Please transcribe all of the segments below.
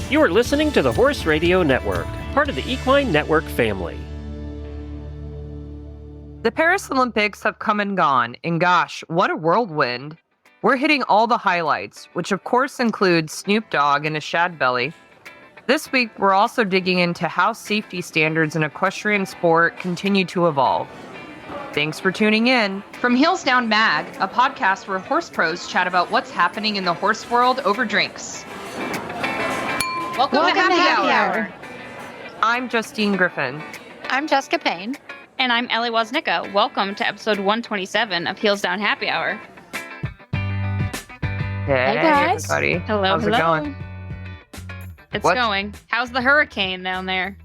You are listening to the Horse Radio Network, part of the Equine Network family. The Paris Olympics have come and gone, and gosh, what a whirlwind. We're hitting all the highlights, which of course includes Snoop Dogg and a shadbelly. This week, we're also digging into how safety standards in equestrian sport continue to evolve. Thanks for tuning in. From Heels Down Mag, a podcast where horse pros chat about what's happening in the horse world over drinks. Welcome to Happy Hour. I'm Justine Griffin. I'm Jessica Payne. And I'm Ellie Woznicka. Welcome to episode 127 of Heels Down Happy Hour. Hey guys. everybody. Hello, How's hello. it going? It's What? going. How's the hurricane down there?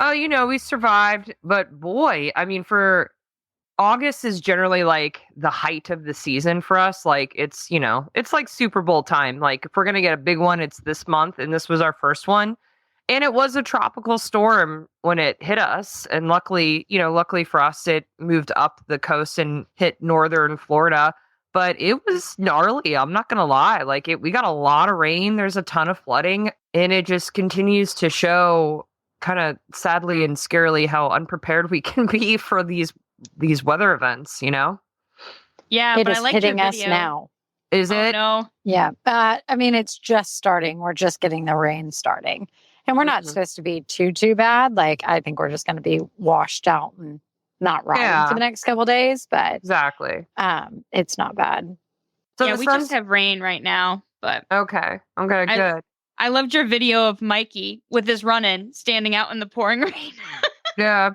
Oh, we survived, but boy, for August is generally like the height of the season for us. Like it's like Super Bowl time. Like if we're going to get a big one, it's this month. And this was our first one. And it was a tropical storm when it hit us. And luckily for us, it moved up the coast and hit northern Florida. But it was gnarly. I'm not going to lie. We got a lot of rain. There's a ton of flooding. And it just continues to show kind of sadly and scarily how unprepared we can be for these weather events, Yeah, It but is I liked hitting your us video. now. Is it? No. Yeah. It's just starting. We're just getting the rain starting. And we're not Mhm. supposed to be too bad. I think we're just going to be washed out and not riding Yeah. for the next couple days. But Exactly. it's not bad. So Yeah, the we sun's just have rain right now. But okay. Okay, I- good. I loved your video of Mikey with his run-in standing out in the pouring rain. Yeah.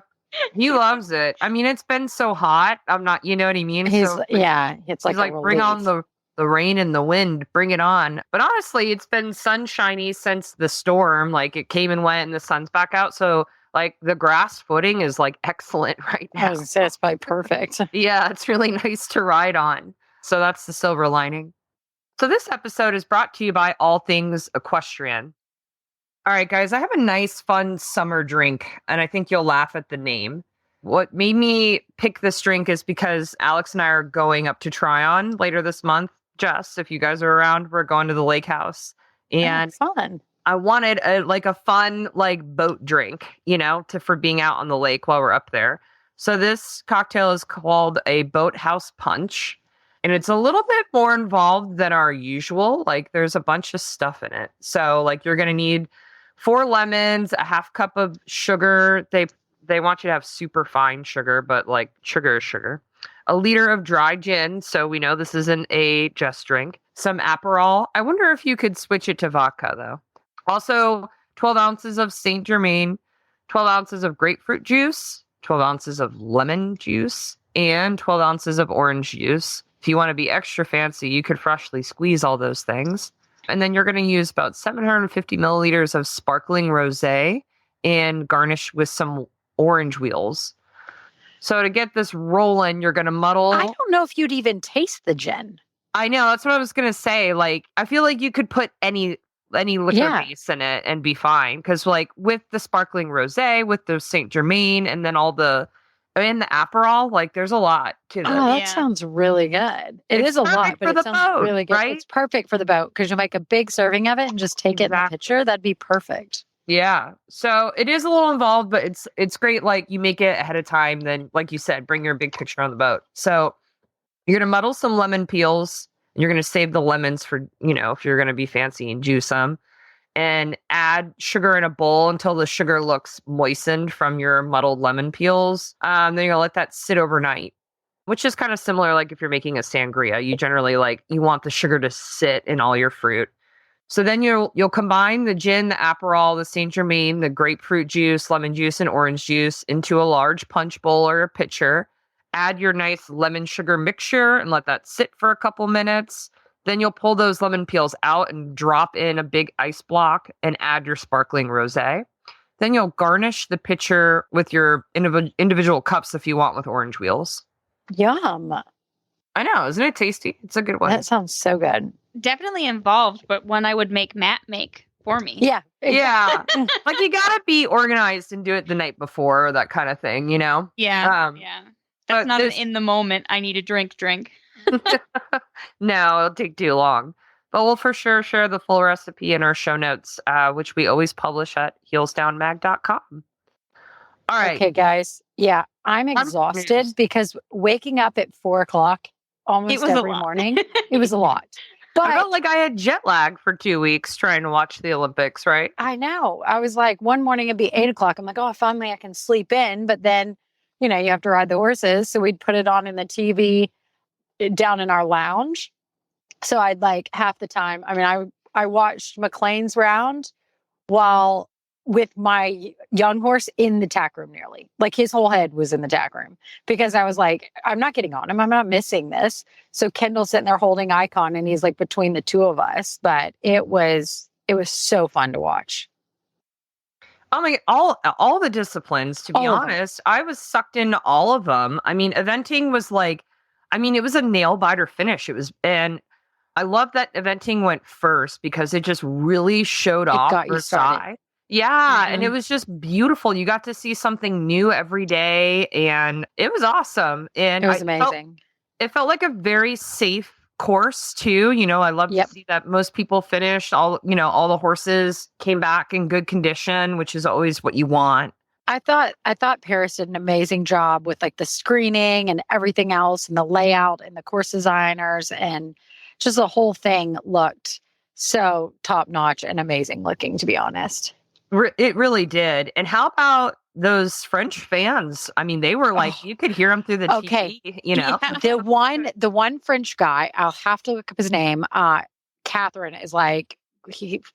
He loves it. It's been so hot. I'm not, you know what I mean? It's So, it's he's like like, bring on the rain and the wind, bring it on. But honestly, it's been sunshiny since the storm. It came and went and the sun's back out. So the grass footing is excellent right I now. was gonna say it's probably perfect. Yeah, it's really nice to ride on. So that's the silver lining. So this episode is brought to you by All Things Equestrian. All right, guys, I have a nice, fun summer drink, and I think you'll laugh at the name. What made me pick this drink is because Alex and I are going up to Tryon later this month. Jess, if you guys are around, we're going to the lake house. And Fun. I wanted a fun boat drink, for being out on the lake while we're up there. So this cocktail is called a boathouse punch, and it's a little bit more involved than our usual. There's a bunch of stuff in it. So you're gonna need 4 lemons, a half cup of sugar. They want you to have super fine sugar, but sugar is sugar. A liter of dry gin, so we know this isn't a just drink. Some Aperol. I wonder if you could switch it to vodka though. Also, 12 ounces of Saint Germain, 12 ounces of grapefruit juice, 12 ounces of lemon juice, and 12 ounces of orange juice. If you want to be extra fancy, you could freshly squeeze all those things. And then you're going to use about 750 milliliters of sparkling rosé and garnish with some orange wheels. So to get this rolling, you're going to muddle. I don't know if you'd even taste the gin. I know, that's what I was going to say. I feel like you could put any liquor base in it and be fine. Because with the sparkling rosé, with the Saint Germain, and then and the Aperol, there's a lot to this. Oh, that Yeah. sounds really good. It It's is a lot, perfect but for it the sounds boat, really good. right? It's perfect for the boat because you'll make a big serving of it and just take it in the Exactly. pitcher. That'd be perfect. Yeah. So it is a little involved, but it's great. You make it ahead of time. Then, like you said, bring your big picture on the boat. So you're going to muddle some lemon peels. And you're going to save the lemons for, if you're going to be fancy and juice them. And add sugar in a bowl until the sugar looks moistened from your muddled lemon peels. Then you're going to let that sit overnight, which is kind of similar. If you're making a sangria, you generally you want the sugar to sit in all your fruit. So then you'll combine the gin, the Aperol, the Saint Germain, the grapefruit juice, lemon juice, and orange juice into a large punch bowl or a pitcher. Add your nice lemon sugar mixture and let that sit for a couple minutes. Then you'll pull those lemon peels out and drop in a big ice block and add your sparkling rosé. Then you'll garnish the pitcher with your individual cups if you want with orange wheels. Yum. I know, isn't it tasty? It's a good one. That sounds so good. Definitely involved, but one I would make Matt make for me. Yeah. Yeah. You gotta be organized and do it the night before, that kind of thing, Yeah. Yeah. That's but not an this- in the moment, I need a drink. No, it'll take too long. But we'll for sure share the full recipe in our show notes, which we always publish at heelsdownmag.com. All right. Okay, guys. Yeah, I'm I'm exhausted confused. because waking up at 4 o'clock almost was a every lot. morning, it was a lot. I But felt like I had jet lag for 2 weeks trying to watch the Olympics, right? I know. I was like, one morning it'd be 8 o'clock. I'm like, oh, finally I can sleep in. But then, you have to ride the horses. So we'd put it on in the TV down in our lounge. So I'd like half the time. I mean, I watched McLean's round while with my young horse in the tack room nearly. Like his whole head was in the tack room because I was like, I'm not getting on him. I'm not missing this. So Kendall's sitting there holding Icon and he's like between the two of us. But it was so fun to watch. I mean, all the disciplines, to be All of them. honest, I was sucked into all of them. I mean, eventing was like, it was a nail biter finish. And I love that eventing went first because it just really showed off got you started. Versailles. Yeah, and Mhm. it was just beautiful. You got to see something new every day, and it was awesome. And It was I felt- amazing. it felt like a very safe course too. I love Yep. to see that most people finished. All the horses came back in good condition, which is always what you want. I thought Paris did an amazing job with like the screening and everything else and the layout and the course designers and just the whole thing looked so top notch and amazing looking, to be honest. It really did. And how about those French fans? I mean, they were like, Oh. you could hear them through the Okay. TV, Yeah. The one French guy, I'll have to look up his name. Catherine is like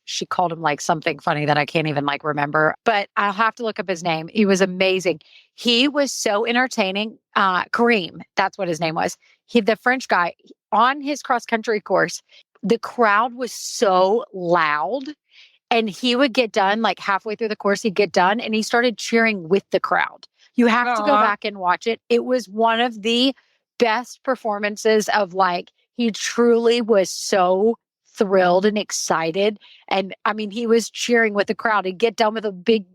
she called him like something funny that I can't even like remember, but I'll have to look up his name. He was amazing. He was so entertaining. Kareem, that's what his name was. The French guy on his cross country course, the crowd was so loud. And he would get done like halfway through the course, he'd get done and he started cheering with the crowd. You have to go Aw. back and watch it. It was one of the best performances of like, he truly was so thrilled and excited. And I mean, he was cheering with the crowd. He'd get done with a big,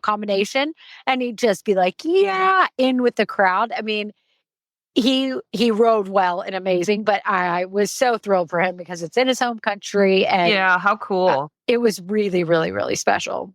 combination and he'd just be like, yeah, in with the crowd. I mean, he rode well and amazing, but I was so thrilled for him because it's in his home country and Yeah, how cool. it was really, really, really special.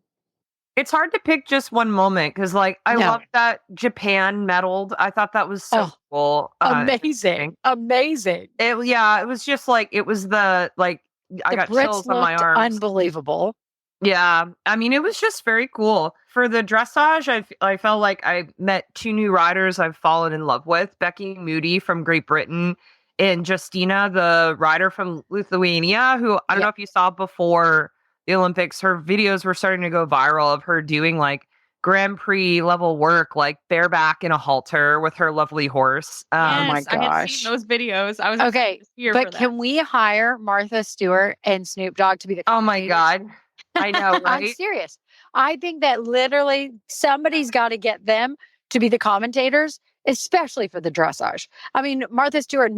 It's hard to pick just one moment because, like, I No. love that Japan medaled. I thought that was so Oh, cool. Amazing. Amazing. It was just like, it was I The got Brits chills on my looked arms. unbelievable. Yeah, I mean, it was just very cool. For the dressage, I felt like I met two new riders I've fallen in love with, Becky Moody from Great Britain and Justina, the rider from Lithuania, who I don't know if you saw before the Olympics. Her videos were starting to go viral of her doing like Grand Prix level work, like bareback in a halter with her lovely horse. my Yes, I had gosh. seen those videos. I was Okay, here but for that. can we hire Martha Stewart and Snoop Dogg to be the Oh my commentators? God. I know, I'm right? serious. I think that literally somebody's got to get them to be the commentators, especially for the dressage. I mean, Martha Stewart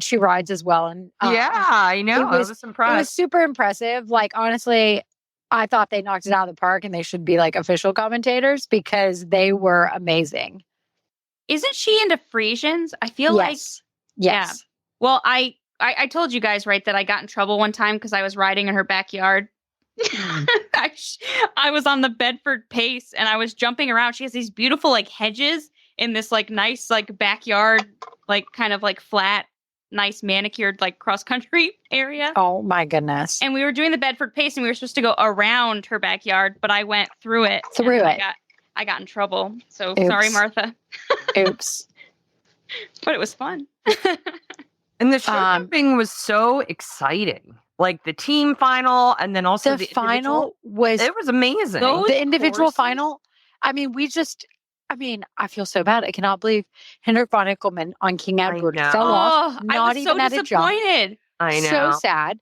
she rides as well. And Yeah, I know. I was it was impressed. super impressive. Like, honestly, I thought they knocked it out of the park and they should be like official commentators because they were amazing. Isn't she into Frisians? I feel like. Yes. Yes. Well, I told you guys, right, that I got in trouble one time because I was riding in her backyard. I was on the Bedford Pace and I was jumping around. She has these beautiful like hedges in this like nice like backyard, like kind of like flat, nice manicured like cross country area. Oh my goodness. And we were doing the Bedford Pace and we were supposed to go around her backyard, but I went through it. Through and it. I got in trouble. So Oops. sorry, Martha. Oops. But it was fun. And the show jumping was so exciting. Like the team final and then also The individual. final was It was amazing. Those the individual courses? final. I mean, I feel so bad. I cannot believe Hendrik von Ickelman on King I Edward know. fell off. I Not was even so at a jump. disappointed. I know. So sad.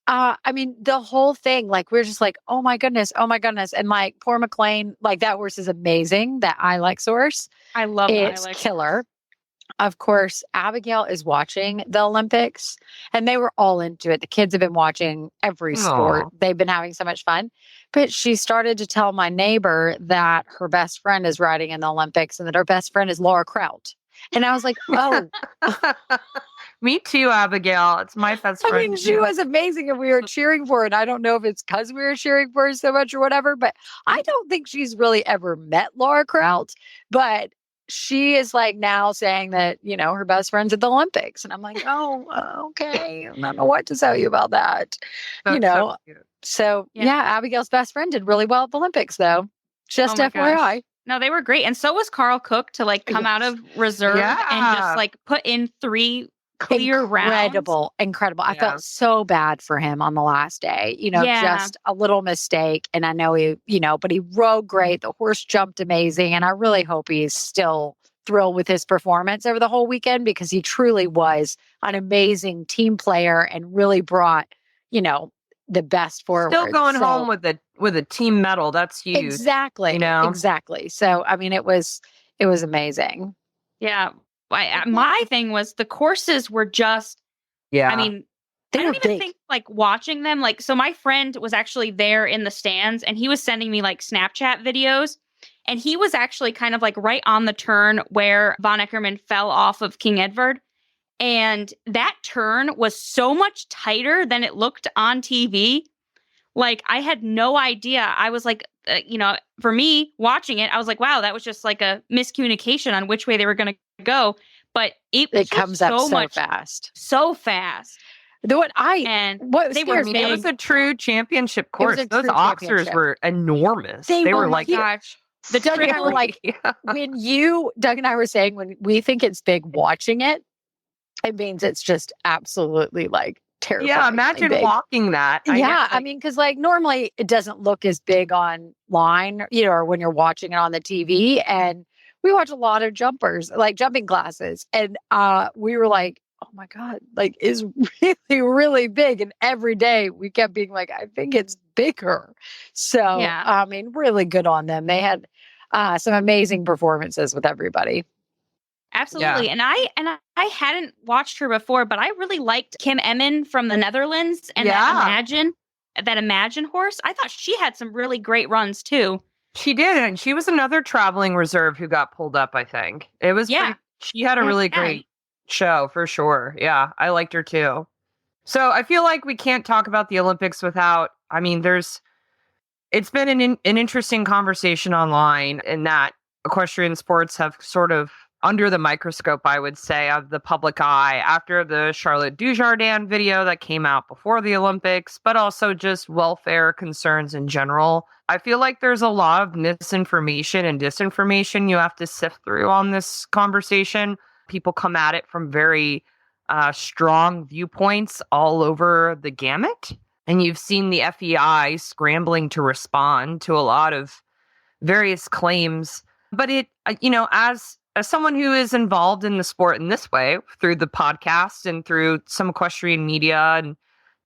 I mean, the whole thing, like, we're just like, oh my goodness. And like, poor McLean, like, that horse is amazing. That Ilex horse, I love it's Ilex. killer. Of course, Abigail is watching the Olympics and they were all into it. The kids have been watching every sport. Aw. They've been having so much fun. But she started to tell my neighbor that her best friend is riding in the Olympics and that her best friend is Laura Kraut. And I was like, oh, Me too, Abigail. It's my best I friend. mean, she was amazing and we were cheering for her. And I don't know if it's because we were cheering for her so much or whatever, but I don't think she's really ever met Laura Kraut. But she is like now saying that, her best friend's at the Olympics. And I'm like, oh, okay. I don't know what to tell you about that. That's so cute. So Yeah. yeah, Abigail's best friend did really well at the Olympics, though. Just Oh my FYI. gosh. No, they were great. And so was Carl Cook to like come out of reserve and just like put in 3 clear rounds. Incredible. I Yeah. felt so bad for him on the last day, just a little mistake. And I know but he rode great. The horse jumped amazing. And I really hope he's still thrilled with his performance over the whole weekend because he truly was an amazing team player and really brought, the best forward. Still going home with a team medal. That's huge. Exactly. Exactly. So, I mean, it was amazing. Yeah. My thing was the courses were just, Yeah. I mean, They I were don't even big. think like watching them, like, so my friend was actually there in the stands and he was sending me like Snapchat videos and he was actually kind of like right on the turn where Von Eckermann fell off of King Edward. And that turn was so much tighter than it looked on TV. Like, I had no idea. I was like, for me watching it, I was like, wow, that was just like a miscommunication on which way they were going to go. But it comes up so much fast. so fast. What They were scares me. It was a true championship course. a Those true oxers championship. were enormous. They They were were like, huge. Gosh. The Doug and I were like, Yeah. when Doug and I were saying when we think it's big watching it, it means it's just absolutely like terrifying. Yeah, imagine big. walking that. I mean, because like normally it doesn't look as big online, or when you're watching it on the TV. And we watch a lot of jumpers, like jumping classes. And we were like, oh my God, like is really, really big. And every day we kept being like, I think it's bigger. So, Yeah. I mean, really good on them. They had some amazing performances with everybody. Absolutely. And I hadn't watched her before, but I really liked Kim Emmen from the Netherlands and that Imagine horse. I thought she had some really great runs too. She did. And she was another traveling reserve who got pulled up, I think. It was she had a really great show for sure. Yeah, I liked her too. So I feel like we can't talk about the Olympics without, it's been an interesting conversation online in that equestrian sports have sort of under the microscope, I would say, of the public eye after the Charlotte Dujardin video that came out before the Olympics, but also just welfare concerns in general. I feel like there's a lot of misinformation and disinformation you have to sift through on this conversation. People come at it from very strong viewpoints all over the gamut. And you've seen the FEI scrambling to respond to a lot of various claims. But it, as someone who is involved in the sport in this way, through the podcast and through some equestrian media and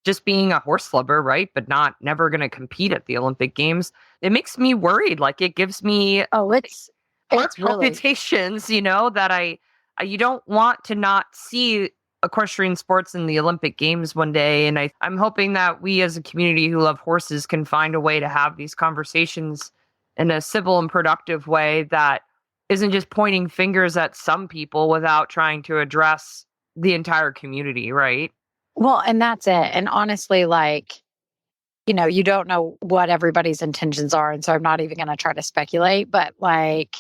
just being a horse lover, right? But never going to compete at the Olympic Games, it makes me worried. Like it gives me It's really palpitations, that you don't want to not see equestrian sports in the Olympic Games one day. And I'm hoping that we as a community who love horses can find a way to have these conversations in a civil and productive way that isn't just pointing fingers at some people without trying to address the entire community, right? Well, and that's it. And honestly, like, you don't know what everybody's intentions are. And so I'm not even going to try to speculate. But like,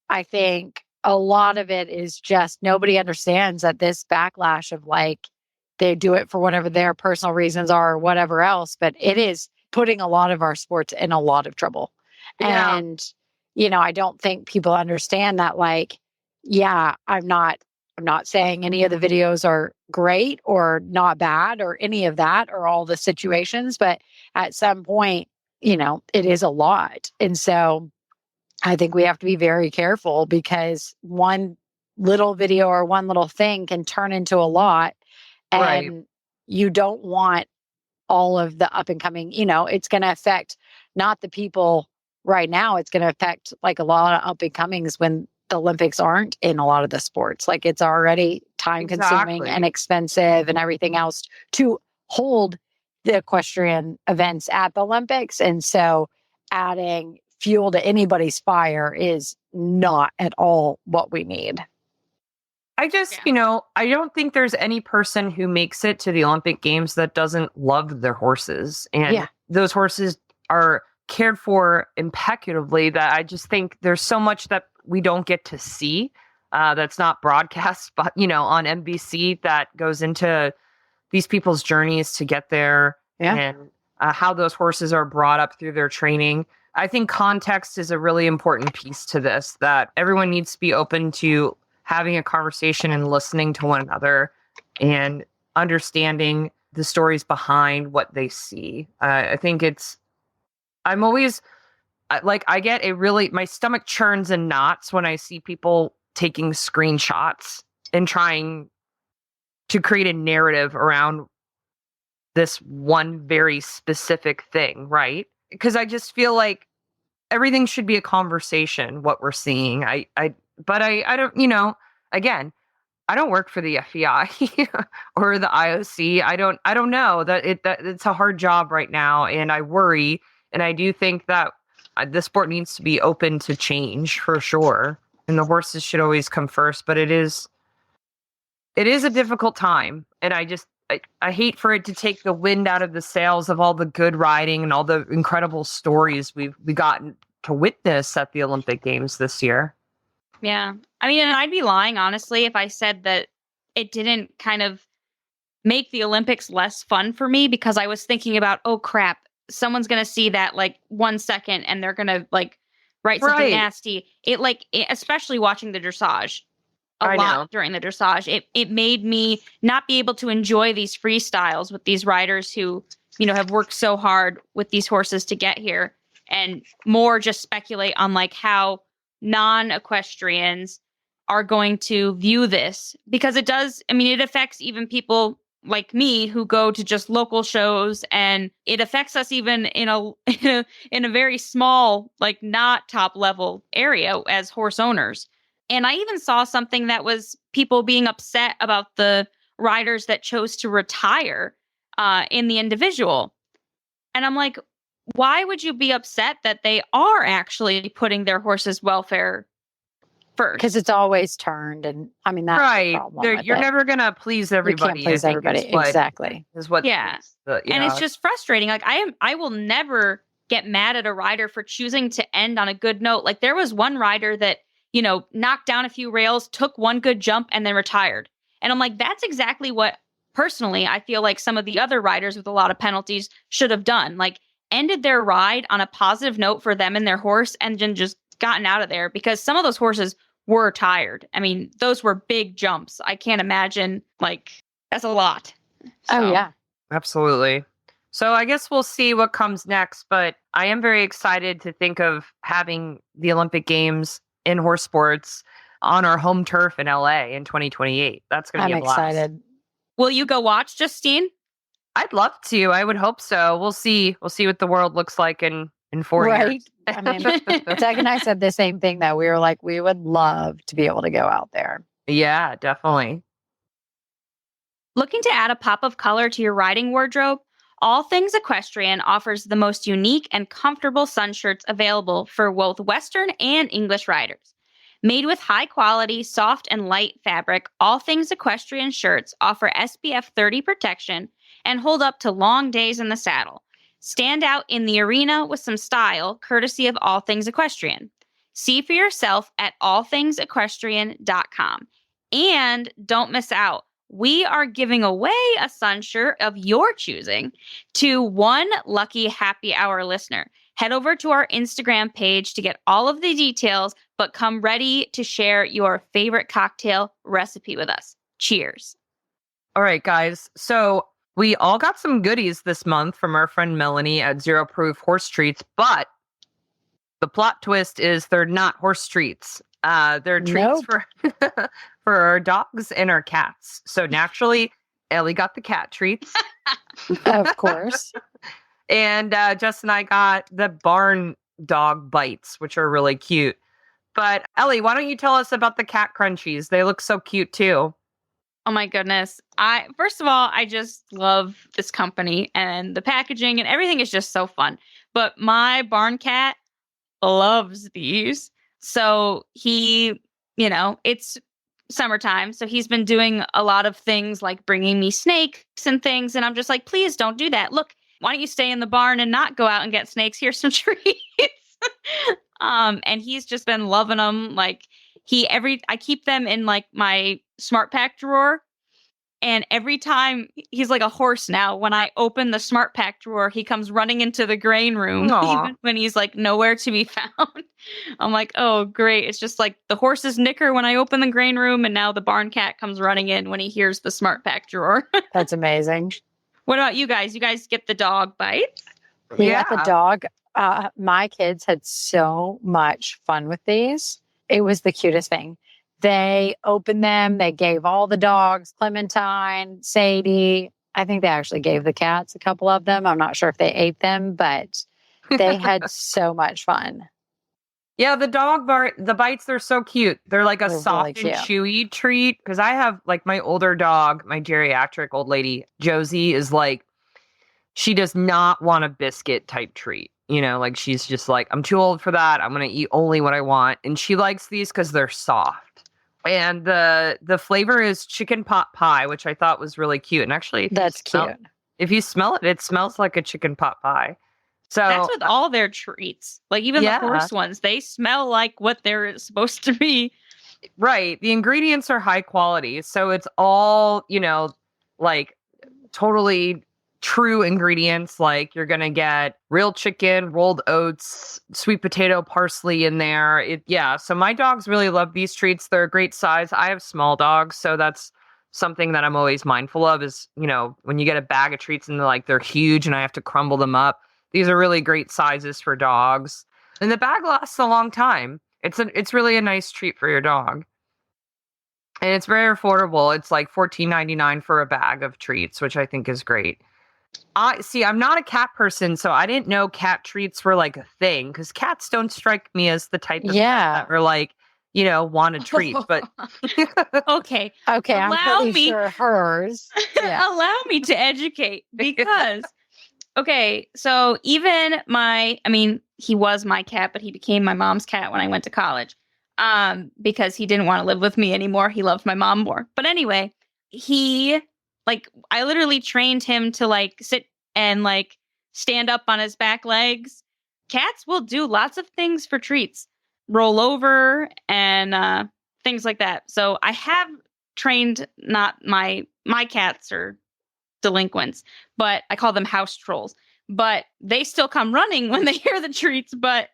I think a lot of it is just nobody understands that this backlash of like, they do it for whatever their personal reasons are or whatever else. But it is putting a lot of our sports in a lot of trouble. Yeah. And, I don't think people understand that, like, I'm not saying any of the videos are great or not bad or any of that or all the situations, but at some point, it is a lot. And so I think we have to be very careful because one little video or one little thing can turn into a lot. And Right. you don't want all of the up and coming, it's going to affect not the people right now. It's going to affect like a lot of up and comings when the Olympics aren't in a lot of the sports. Like it's already time consuming Exactly. and expensive and everything else to hold the equestrian events at the Olympics. And so adding fuel to anybody's fire is not at all what we need. I just, I don't think there's any person who makes it to the Olympic Games that doesn't love their horses. And those horses are cared for impeccably, that I just think there's so much that we don't get to see that's not broadcast, but, on NBC, that goes into these people's journeys to get there and how those horses are brought up through their training. I think context is a really important piece to this, that everyone needs to be open to having a conversation and listening to one another and understanding the stories behind what they see. I think I'm always I get my stomach churns in knots when I see people taking screenshots and trying to create a narrative around this one very specific thing, right? Because I just feel like everything should be a conversation, what we're seeing. But I don't, again, I don't work for the FEI or the IOC. I don't know that it's a hard job right now, and I worry, and I do think that the sport needs to be open to change for sure, and the horses should always come first. But it is a difficult time, and I hate for it to take the wind out of the sails of all the good riding and all the incredible stories we gotten to witness at the Olympic Games this year. Yeah. I mean, and I'd be lying, honestly, if I said that it didn't kind of make the Olympics less fun for me, because I was thinking about, oh, crap, someone's going to see that 1 second and they're going to write something nasty. Especially watching the dressage a lot during the dressage, it made me not be able to enjoy these freestyles with these riders who, have worked so hard with these horses to get here, and more just speculate on how non-equestrians are going to view this, because it affects even people like me who go to just local shows, and it affects us even in a very small, not top level area as horse owners. And I even saw something that was people being upset about the riders that chose to retire in the individual. And I'm like, why would you be upset that they are actually putting their horses' welfare first? Because it's always turned, and that's the problem. You're never gonna please everybody. You can't please everybody, exactly. And it's just frustrating. I will never get mad at a rider for choosing to end on a good note. There was one rider that knocked down a few rails, took one good jump, and then retired. And I'm like, that's exactly what personally I feel like some of the other riders with a lot of penalties should have done. Ended their ride on a positive note for them and their horse, and then just gotten out of there, because some of those horses were tired. I mean, those were big jumps. I can't imagine, that's a lot. So. Oh, yeah. Absolutely. So I guess we'll see what comes next, but I am very excited to think of having the Olympic Games in horse sports on our home turf in LA in 2028. That's going to be a blast. I'm excited. Will you go watch, Justine? I'd love to. I would hope so. We'll see. We'll see what the world looks like in 4 years. I mean, Doug and I said the same thing, though. We were like, we would love to be able to go out there. Yeah, definitely. Looking to add a pop of color to your riding wardrobe? All Things Equestrian offers the most unique and comfortable sun shirts available for both Western and English riders. Made with high-quality, soft and light fabric, All Things Equestrian shirts offer SPF 30 protection and hold up to long days in the saddle. Stand out in the arena with some style, courtesy of All Things Equestrian. See for yourself at allthingsequestrian.com. And don't miss out. We are giving away a sun shirt of your choosing to one lucky happy hour listener. Head over to our Instagram page to get all of the details, but come ready to share your favorite cocktail recipe with us. Cheers. All right, guys. So we all got some goodies this month from our friend Melanie at Zero Proof Horse Treats, but the plot twist is they're not horse treats. They're treats for our dogs and our cats. So naturally, Ellie got the cat treats. Of course. And Jess and I got the barn dog bites, which are really cute. But Ellie, why don't you tell us about the cat crunchies? They look so cute too. Oh my goodness. First of all, I just love this company, and the packaging and everything is just so fun. But my barn cat loves these. So he, it's summertime. So he's been doing a lot of things like bringing me snakes and things. And I'm just like, please don't do that. Look, why don't you stay in the barn and not go out and get snakes? Here's some treats. And he's just been loving them. Like I keep them in like my smart pack drawer. And every time he's like a horse now, when I open the smart pack drawer, he comes running into the grain room, even when he's like nowhere to be found. I'm like, oh, great. It's just like the horse's nicker when I open the grain room. And now the barn cat comes running in when he hears the smart pack drawer. That's amazing. What about you guys? You guys get the dog bites? We got the dog. My kids had so much fun with these. It was the cutest thing. They opened them. They gave all the dogs, Clementine, Sadie. I think they actually gave the cats a couple of them. I'm not sure if they ate them, but they had so much fun. Yeah, the the bites, they're so cute. They're like a soft and chewy treat. Because I have like my older dog, my geriatric old lady, Josie, is like, she does not want a biscuit type treat. You know, like she's just like, I'm too old for that. I'm going to eat only what I want. And she likes these because they're soft. And the flavor is chicken pot pie, which I thought was really cute. And actually, that's cute. If you smell it, it smells like a chicken pot pie. So that's with all their treats. Like even the horse ones, they smell like what they're supposed to be. Right. The ingredients are high quality. So it's all, you know, like totally true ingredients. Like you're going to get real chicken, rolled oats, sweet potato, parsley in there. So my dogs really love these treats. They're a great size. I have small dogs, so that's something that I'm always mindful of is, you know, when you get a bag of treats and they're huge and I have to crumble them up. These are really great sizes for dogs. And the bag lasts a long time. It's really a nice treat for your dog. And it's very affordable. It's like $14.99 for a bag of treats, which I think is great. I'm not a cat person, so I didn't know cat treats were like a thing because cats don't strike me as the type of cat that are like, you know, want a treat. But okay, I'm pretty sure hers. Yeah. Allow me to educate because so even he was my cat, but he became my mom's cat when I went to college because he didn't want to live with me anymore. He loved my mom more. But anyway, I literally trained him to like sit and like stand up on his back legs. Cats will do lots of things for treats, roll over and things like that. So I have trained not my cats are delinquents, but I call them house trolls. But they still come running when they hear the treats. But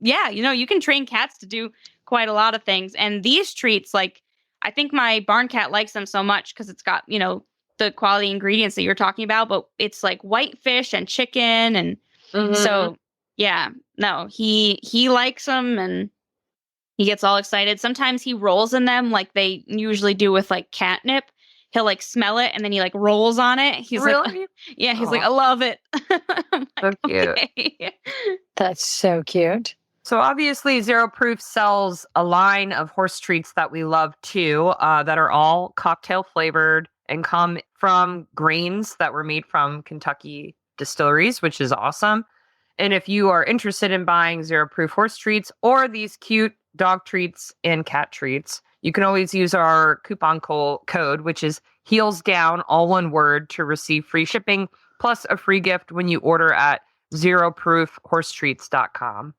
you can train cats to do quite a lot of things. And these treats, like I think my barn cat likes them so much because it's got, you know, the quality ingredients that you're talking about, but it's like white fish and chicken. And so, he likes them and he gets all excited. Sometimes he rolls in them like they usually do with like catnip. He'll like smell it and then he like rolls on it. He's really? He's like, I love it. So cute. Okay. That's so cute. So obviously Zero Proof sells a line of horse treats that we love too, that are all cocktail flavored and come from grains that were made from Kentucky distilleries, which is awesome. And if you are interested in buying Zero Proof horse treats or these cute dog treats and cat treats, you can always use our coupon code, which is heels down, all one word, to receive free shipping plus a free gift when you order at zeroproofhorsetreats.com.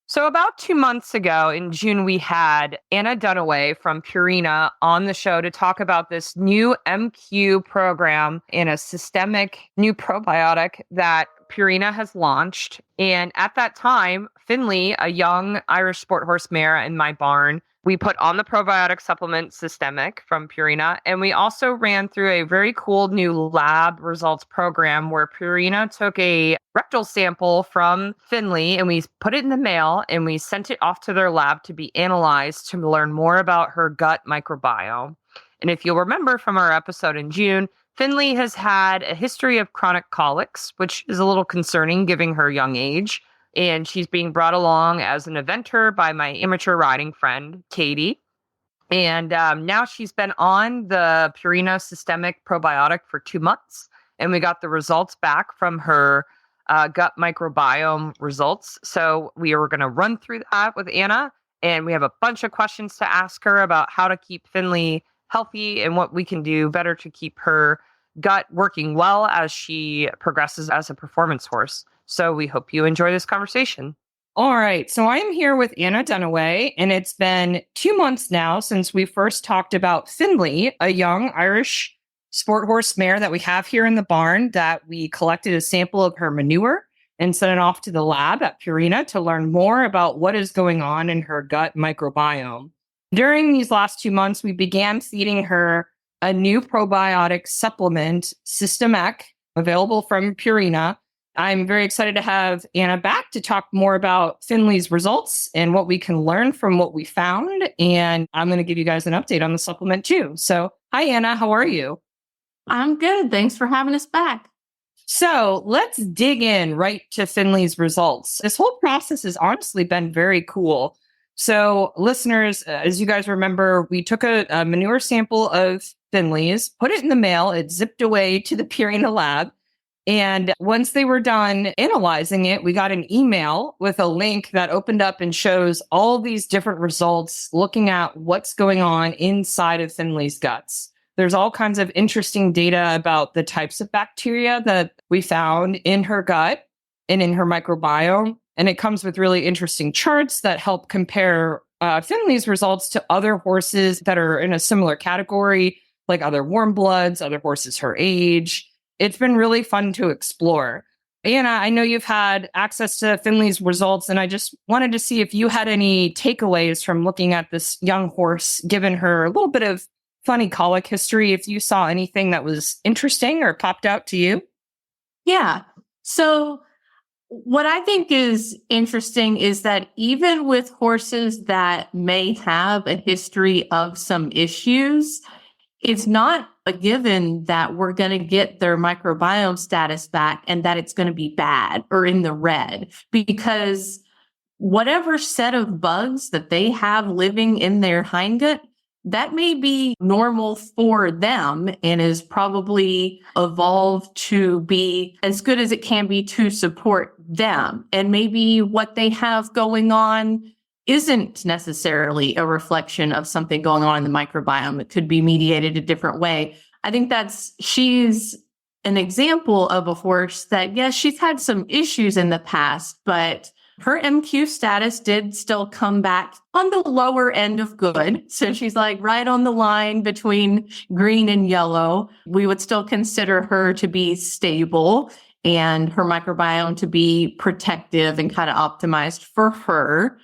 So about 2 months ago in June, we had Anna Dunaway from Purina on the show to talk about this new MQ program in a systemic new probiotic that Purina has launched. And at that time, Finley, a young Irish sport horse mare in my barn, we put on the probiotic supplement Systemic from Purina. And we also ran through a very cool new lab results program where Purina took a rectal sample from Finley and we put it in the mail and we sent it off to their lab to be analyzed to learn more about her gut microbiome. And if you'll remember from our episode in June, Finley has had a history of chronic colics, which is a little concerning given her young age. And she's being brought along as an eventer by my amateur riding friend, Katie. And now she's been on the Purina Systemic Probiotic for 2 months. And we got the results back from her gut microbiome results. So we were going to run through that with Anna And we have a bunch of questions to ask her about how to keep Finley healthy and what we can do better to keep her gut working well as she progresses as a performance horse. So we hope you enjoy this conversation. All right. So I'm here with Anna Dunaway, and it's been 2 months now since we first talked about Finley, a young Irish sport horse mare that we have here in the barn that we collected a sample of her manure and sent it off to the lab at Purina to learn more about what is going on in her gut microbiome. During these last 2 months, we began feeding her a new probiotic supplement, System Ec, available from Purina. I'm very excited to have Anna back to talk more about Finley's results and what we can learn from what we found. And I'm going to give you guys an update on the supplement too. So, hi, Anna. How are you? I'm good. Thanks for having us back. So let's dig in right to Finley's results. This whole process has honestly been very cool. So listeners, as you guys remember, we took a manure sample of Finley's, put it in the mail, it zipped away to the Purina lab. And once they were done analyzing it, we got an email with a link that opened up and shows all these different results looking at what's going on inside of Finley's guts. There's all kinds of interesting data about the types of bacteria that we found in her gut and in her microbiome. And it comes with really interesting charts that help compare Finley's results to other horses that are in a similar category, like other warm bloods, other horses her age. It's been really fun to explore. Anna, I know you've had access to Finley's results, and I just wanted to see if you had any takeaways from looking at this young horse, given her a little bit of funny colic history, if you saw anything that was interesting or popped out to you. Yeah. So what I think is interesting is that even with horses that may have a history of some issues, it's not a given that we're going to get their microbiome status back and that it's going to be bad or in the red, because whatever set of bugs that they have living in their hindgut, that may be normal for them and is probably evolved to be as good as it can be to support them. And maybe what they have going on isn't necessarily a reflection of something going on in the microbiome. It could be mediated a different way. I think she's an example of a horse that, yes, she's had some issues in the past, but her MQ status did still come back on the lower end of good. So she's like right on the line between green and yellow. We would still consider her to be stable and her microbiome to be protective and kind of optimized for her.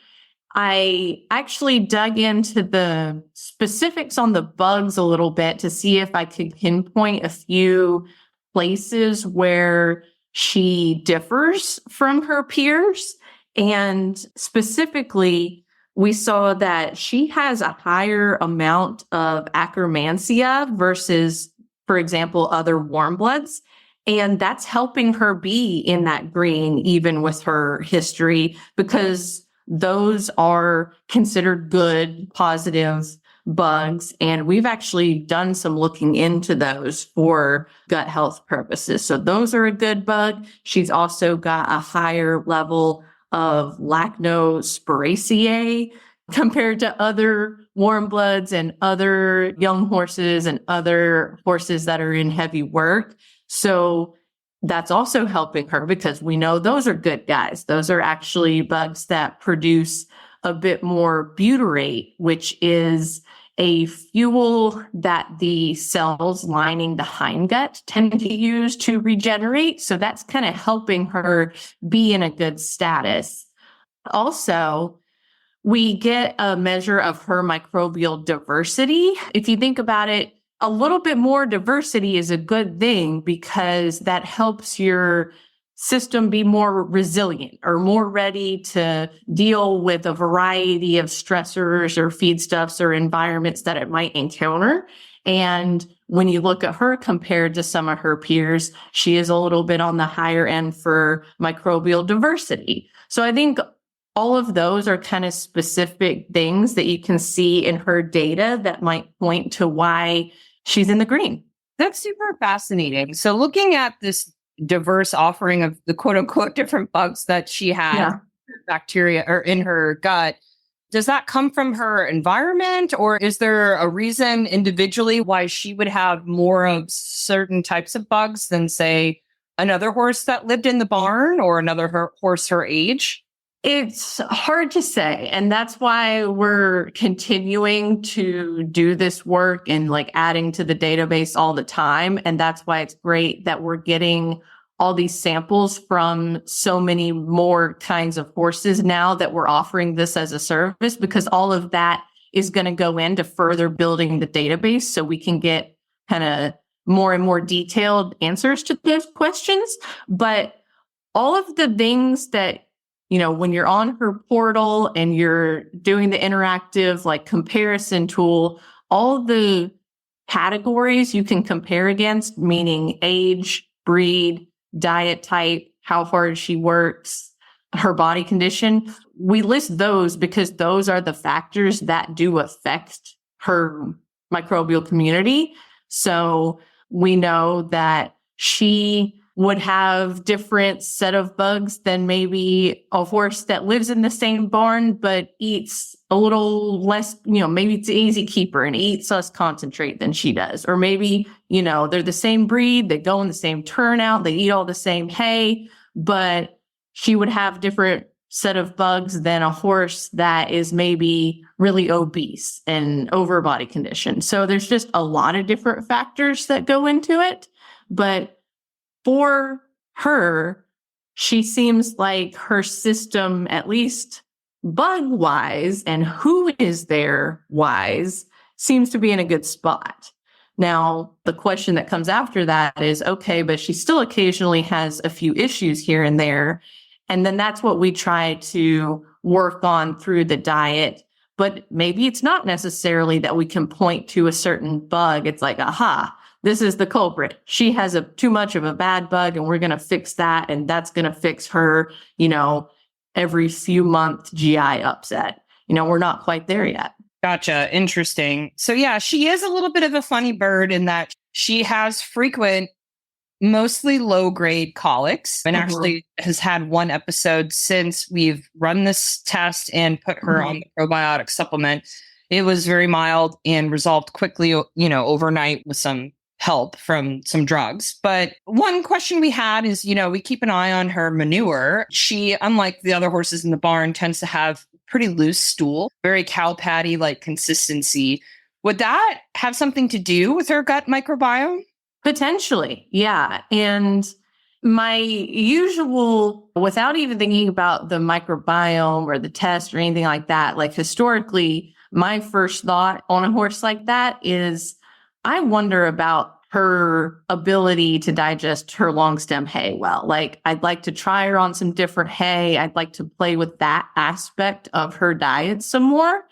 I actually dug into the specifics on the bugs a little bit to see if I could pinpoint a few places where she differs from her peers. And specifically, we saw that she has a higher amount of Akkermansia versus, for example, other warm bloods. And that's helping her be in that green, even with her history, because those are considered good, positive bugs. And we've actually done some looking into those for gut health purposes. So those are a good bug. She's also got a higher level of Lactospiraceae compared to other warm bloods and other young horses and other horses that are in heavy work. So that's also helping her because we know those are good guys. Those are actually bugs that produce a bit more butyrate, which is a fuel that the cells lining the hindgut tend to use to regenerate. So that's kind of helping her be in a good status. Also, we get a measure of her microbial diversity. If you think about it, a little bit more diversity is a good thing because that helps your system be more resilient or more ready to deal with a variety of stressors or feedstuffs or environments that it might encounter. And when you look at her compared to some of her peers, she is a little bit on the higher end for microbial diversity. So I think all of those are kind of specific things that you can see in her data that might point to why she's in the green. That's super fascinating. So looking at this diverse offering of the quote unquote different bugs that she had, bacteria or in her gut, Does that come from her environment, or is there a reason individually why she would have more of certain types of bugs than, say, another horse that lived in the barn or another horse her age? It's hard to say. And that's why we're continuing to do this work and like adding to the database all the time. And that's why it's great that we're getting all these samples from so many more kinds of horses now that we're offering this as a service, because all of that is going to go into further building the database so we can get kind of more and more detailed answers to those questions. But all of the things that, you know, when you're on her portal and you're doing the interactive like comparison tool, all the categories you can compare against, meaning age, breed, diet type, how hard she works, her body condition. We list those because those are the factors that do affect her microbial community. So we know that she would have different set of bugs than maybe a horse that lives in the same barn, but eats a little less, you know, maybe it's an easy keeper and eats less concentrate than she does. Or maybe, you know, they're the same breed, they go in the same turnout, they eat all the same hay, but she would have different set of bugs than a horse that is maybe really obese and over body condition. So there's just a lot of different factors that go into it. But for her, she seems like her system, at least bug wise and who is there wise, seems to be in a good spot. Now, the question that comes after that is, okay, but she still occasionally has a few issues here and there. And then that's what we try to work on through the diet. But maybe it's not necessarily that we can point to a certain bug. It's like, aha, this is the culprit. She has too much of a bad bug and we're going to fix that. And that's going to fix her, you know, every few month GI upset. You know, we're not quite there yet. Gotcha. Interesting. So yeah, she is a little bit of a funny bird in that she has frequent, mostly low grade colics, and actually has had one episode since we've run this test and put her on the probiotic supplement. It was very mild and resolved quickly, you know, overnight with some help from some drugs. But one question we had is, you know, we keep an eye on her manure. She, unlike the other horses in the barn, tends to have pretty loose stool, very cow patty like consistency. Would that have something to do with her gut microbiome? Potentially, yeah. And my usual, without even thinking about the microbiome or the test or anything like that, like historically, my first thought on a horse like that is, I wonder about her ability to digest her long stem hay well. Like, I'd like to try her on some different hay. I'd like to play with that aspect of her diet some more.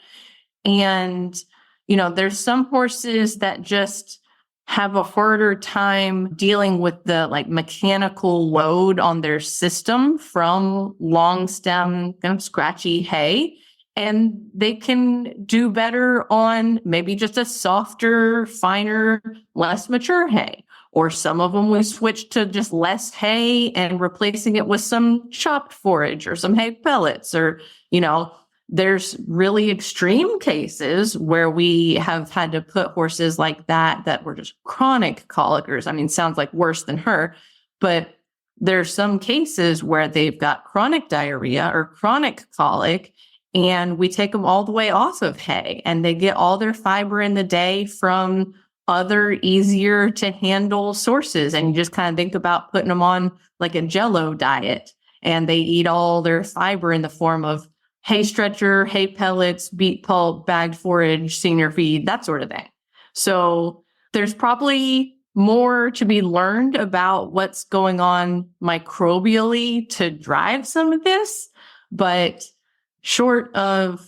And, you know, there's some horses that just have a harder time dealing with the like mechanical load on their system from long stem, kind of scratchy hay. And they can do better on maybe just a softer, finer, less mature hay. Or some of them we switch to just less hay and replacing it with some chopped forage or some hay pellets. Or, you know, there's really extreme cases where we have had to put horses like that were just chronic colicers. I mean, sounds like worse than her, but there's some cases where they've got chronic diarrhea or chronic colic, and we take them all the way off of hay and they get all their fiber in the day from other easier to handle sources. And you just kind of think about putting them on like a Jell-O diet and they eat all their fiber in the form of hay stretcher, hay pellets, beet pulp, bagged forage, senior feed, that sort of thing. So there's probably more to be learned about what's going on microbially to drive some of this, but short of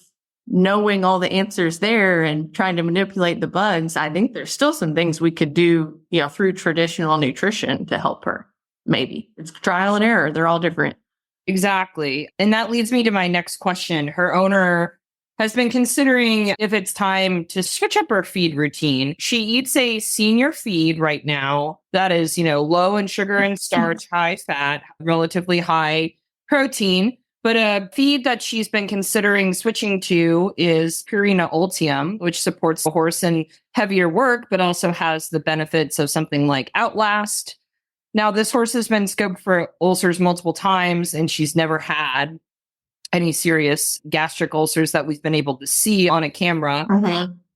knowing all the answers there and trying to manipulate the bugs, I think there's still some things we could do, you know, through traditional nutrition to help her. Maybe it's trial and error. They're all different. Exactly. And that leads me to my next question. Her owner has been considering if it's time to switch up her feed routine. She eats a senior feed right now that is, you know, low in sugar and starch, high fat, relatively high protein. But a feed that she's been considering switching to is Purina Ultium, which supports the horse in heavier work, but also has the benefits of something like Outlast. Now, this horse has been scoped for ulcers multiple times, and she's never had any serious gastric ulcers that we've been able to see on a camera.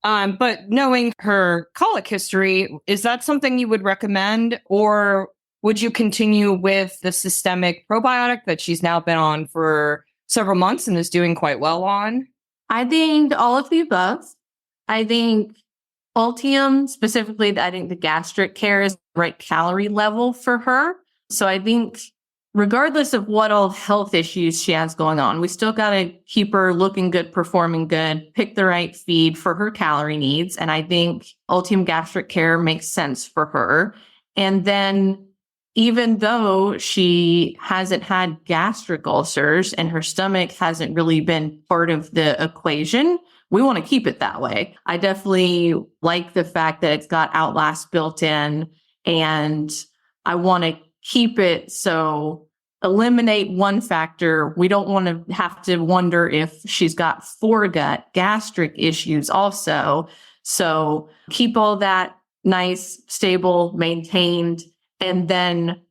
But knowing her colic history, is that something you would recommend? Or would you continue with the systemic probiotic that she's now been on for several months and is doing quite well on? I think all of the above. I think Ultium, specifically, I think the gastric care is the right calorie level for her. So I think regardless of what all health issues she has going on, we still got to keep her looking good, performing good, pick the right feed for her calorie needs. And I think Ultium gastric care makes sense for her. And then even though she hasn't had gastric ulcers and her stomach hasn't really been part of the equation, we want to keep it that way. I definitely like the fact that it's got Outlast built in, and I want to keep it so eliminate one factor. We don't want to have to wonder if she's got foregut gastric issues also. So keep all that nice, stable, maintained. And then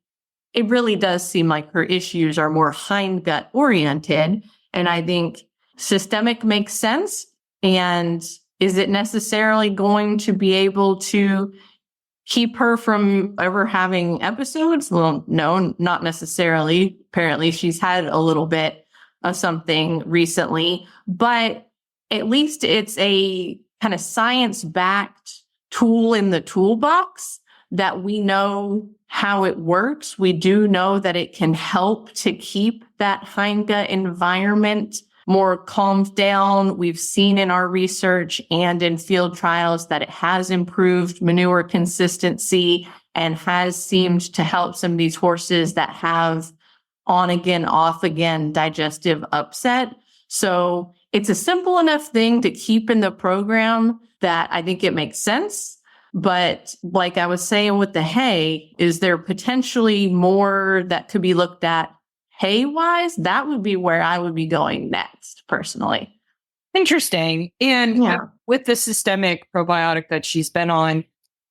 it really does seem like her issues are more hindgut oriented. And I think systemic makes sense. And is it necessarily going to be able to keep her from ever having episodes? Well, no, not necessarily. Apparently, she's had a little bit of something recently, but at least it's a kind of science-backed tool in the toolbox that we know how it works. We do know that it can help to keep that hindgut environment more calmed down. We've seen in our research and in field trials that it has improved manure consistency and has seemed to help some of these horses that have on again, off again digestive upset. So it's a simple enough thing to keep in the program that I think it makes sense. But like I was saying with the hay, is there potentially more that could be looked at hay-wise? That would be where I would be going next, personally. Interesting. And with the systemic probiotic that she's been on,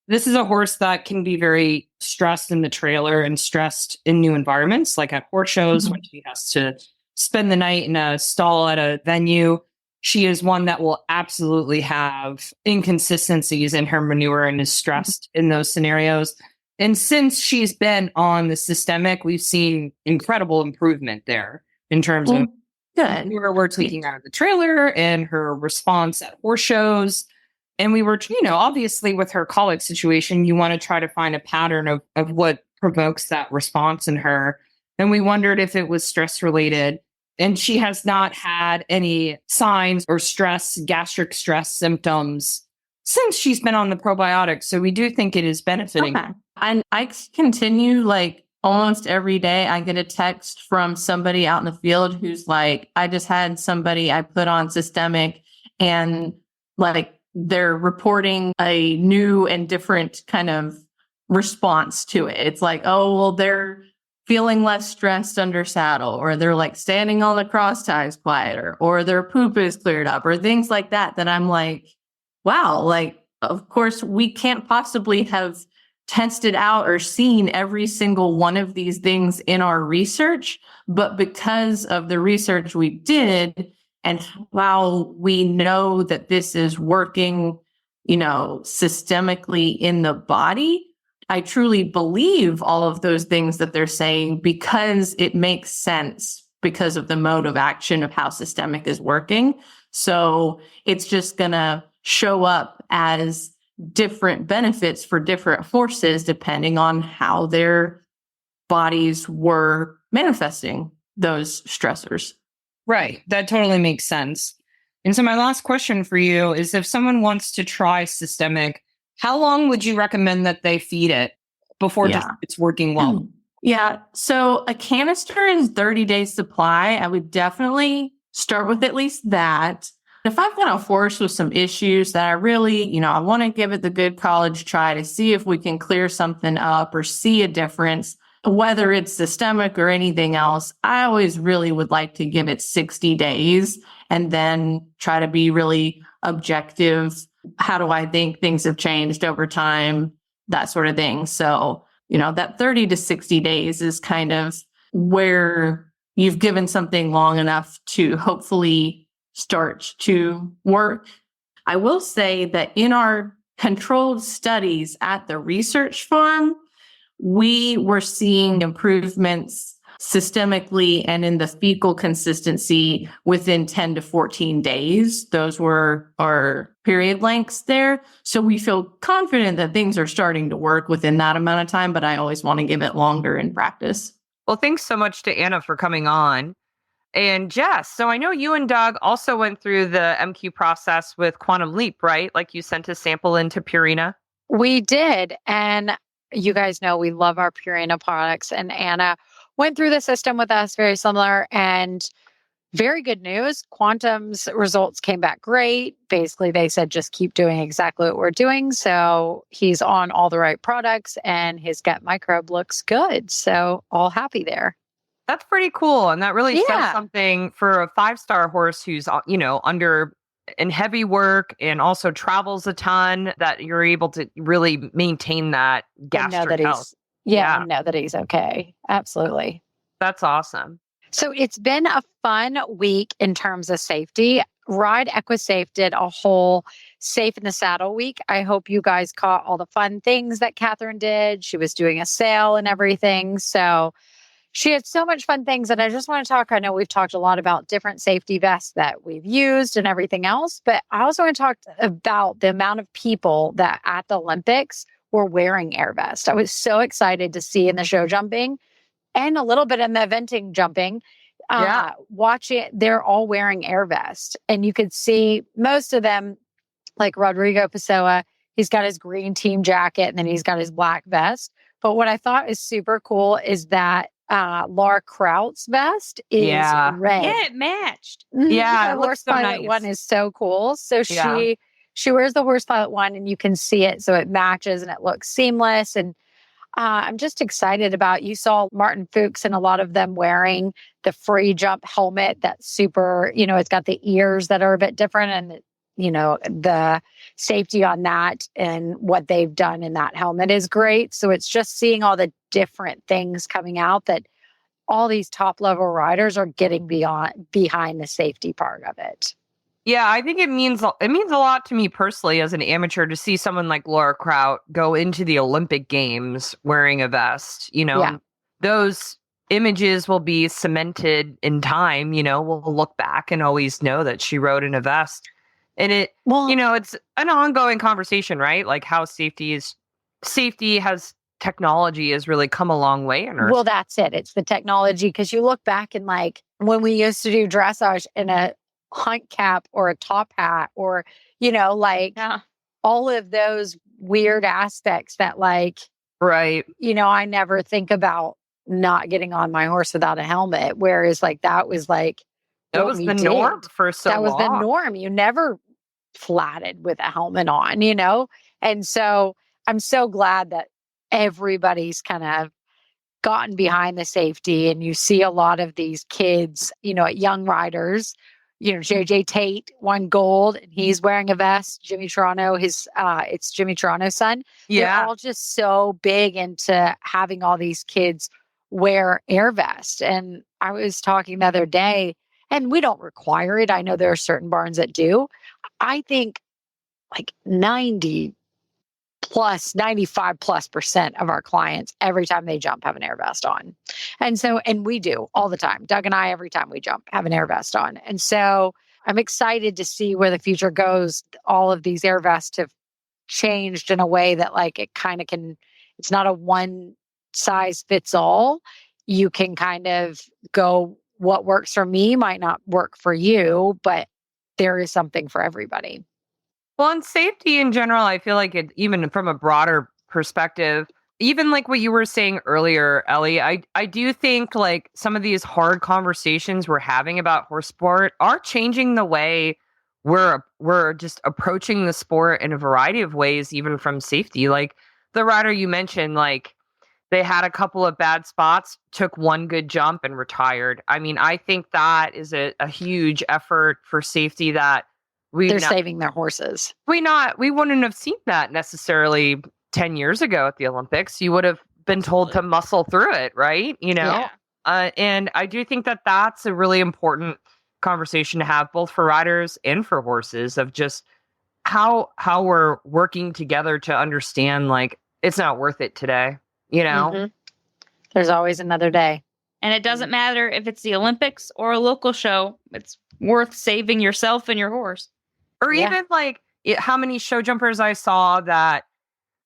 this is a horse that can be very stressed in the trailer and stressed in new environments, like at horse shows when she has to spend the night in a stall at a venue. She is one that will absolutely have inconsistencies in her manure and is stressed in those scenarios. And since she's been on the systemic, we've seen incredible improvement there in terms of manure we're taking out of the trailer and her response at horse shows. And we were, obviously with her colic situation, you want to try to find a pattern of what provokes that response in her. And we wondered if it was stress related. And she has not had any signs or gastric stress symptoms since she's been on the probiotics. So we do think it is benefiting. Okay. And I continue almost every day. I get a text from somebody out in the field who's like, I just had somebody I put on systemic, and they're reporting a new and different kind of response to it. It's like, oh, well, they're feeling less stressed under saddle, or they're standing on the cross ties quieter, or their poop is cleared up, or things like that, that I'm like, wow, of course, we can't possibly have tested out or seen every single one of these things in our research, but because of the research we did and how we know that this is working, systemically in the body, I truly believe all of those things that they're saying because it makes sense because of the mode of action of how systemic is working. So it's just going to show up as different benefits for different horses depending on how their bodies were manifesting those stressors. Right. That totally makes sense. And so my last question for you is, if someone wants to try systemic, how long would you recommend that they feed it before it's working well? Yeah. So a canister is 30 days supply. I would definitely start with at least that. If I've got a horse with some issues that I really, I want to give it the good college try to see if we can clear something up or see a difference, whether it's systemic or anything else, I always really would like to give it 60 days and then try to be really objective. How do I think things have changed over time? That sort of thing. So, that 30 to 60 days is kind of where you've given something long enough to hopefully start to work. I will say that in our controlled studies at the research farm, we were seeing improvements systemically and in the fecal consistency within 10 to 14 days. Those were our period lengths there. So we feel confident that things are starting to work within that amount of time, but I always want to give it longer in practice. Well, thanks so much to Anna for coming on. And Jess, so I know you and Doug also went through the MQ process with Quantum Leap, right? Like you sent a sample into Purina. We did. And you guys know we love our Purina products. And Anna went through the system with us, very similar. And very good news. Quantum's results came back great. Basically, they said just keep doing exactly what we're doing. So he's on all the right products and his gut microbe looks good. So all happy there. That's pretty cool. And that really says something for a 5-star horse who's, under in heavy work and also travels a ton, that you're able to really maintain that gastric health. And know that he's okay. Absolutely. That's awesome. So it's been a fun week in terms of safety. Ride EquiSafe did a whole Safe in the Saddle week. I hope you guys caught all the fun things that Catherine did. She was doing a sale and everything. So she had so much fun things. And I just want to talk, I know we've talked a lot about different safety vests that we've used and everything else, but I also want to talk about the amount of people that at the Olympics were wearing air vests. I was so excited to see in the show jumping and a little bit in the eventing jumping, watch it. They're all wearing air vests. And you could see most of them, like Rodrigo Pessoa, he's got his green team jacket and then he's got his black vest. But what I thought is super cool is that Laura Kraut's vest is red. Yeah, it matched. Yeah, the Horse Pilot one is so cool. So she wears the Horse Pilot one and you can see it. So it matches and it looks seamless. And I'm just excited about, you saw Martin Fuchs and a lot of them wearing the free jump helmet that's super, it's got the ears that are a bit different and, the safety on that and what they've done in that helmet is great. So it's just seeing all the different things coming out that all these top level riders are getting behind the safety part of it. Yeah, I think it means a lot to me personally as an amateur to see someone like Laura Kraut go into the Olympic Games wearing a vest. Those images will be cemented in time. We'll look back and always know that she rode in a vest. And it's an ongoing conversation, right? Like how safety technology has really come a long way in her. Well, that's it. It's the technology, because you look back and like when we used to do dressage in a hunt cap or a top hat or, all of those weird aspects that right. I never think about not getting on my horse without a helmet. Whereas that was that was the norm for so long. That was the norm. You never flatted with a helmet on, And so I'm so glad that everybody's kind of gotten behind the safety, and you see a lot of these kids, young riders, JJ Tate won gold and he's wearing a vest. Jimmy Toronto, it's Jimmy Toronto's son. Yeah. They're all just so big into having all these kids wear air vests. And I was talking the other day, and we don't require it. I know there are certain barns that do. I think 95% of our clients, every time they jump, have an air vest on. And we do all the time. Doug and I, every time we jump, have an air vest on. And so I'm excited to see where the future goes. All of these air vests have changed in a way that it kind of it's not a one size fits all. You can kind of go, what works for me might not work for you, but there is something for everybody. Well, and safety in general, I feel like even from a broader perspective, even like what you were saying earlier, Ellie, I do think some of these hard conversations we're having about horse sport are changing the way we're just approaching the sport in a variety of ways, even from safety. Like the rider you mentioned, they had a couple of bad spots, took one good jump and retired. I mean, I think that is a huge effort for safety that They're saving their horses. we wouldn't have seen that necessarily 10 years ago at the Olympics. You would have been told to muscle through it, right? Yeah. And I do think that that's a really important conversation to have, both for riders and for horses, of just how we're working together to understand, like, it's not worth it today, Mhm. There's always another day. And it doesn't matter if it's the Olympics or a local show. It's worth saving yourself and your horse. Or Yeah. even like how many show jumpers I saw that,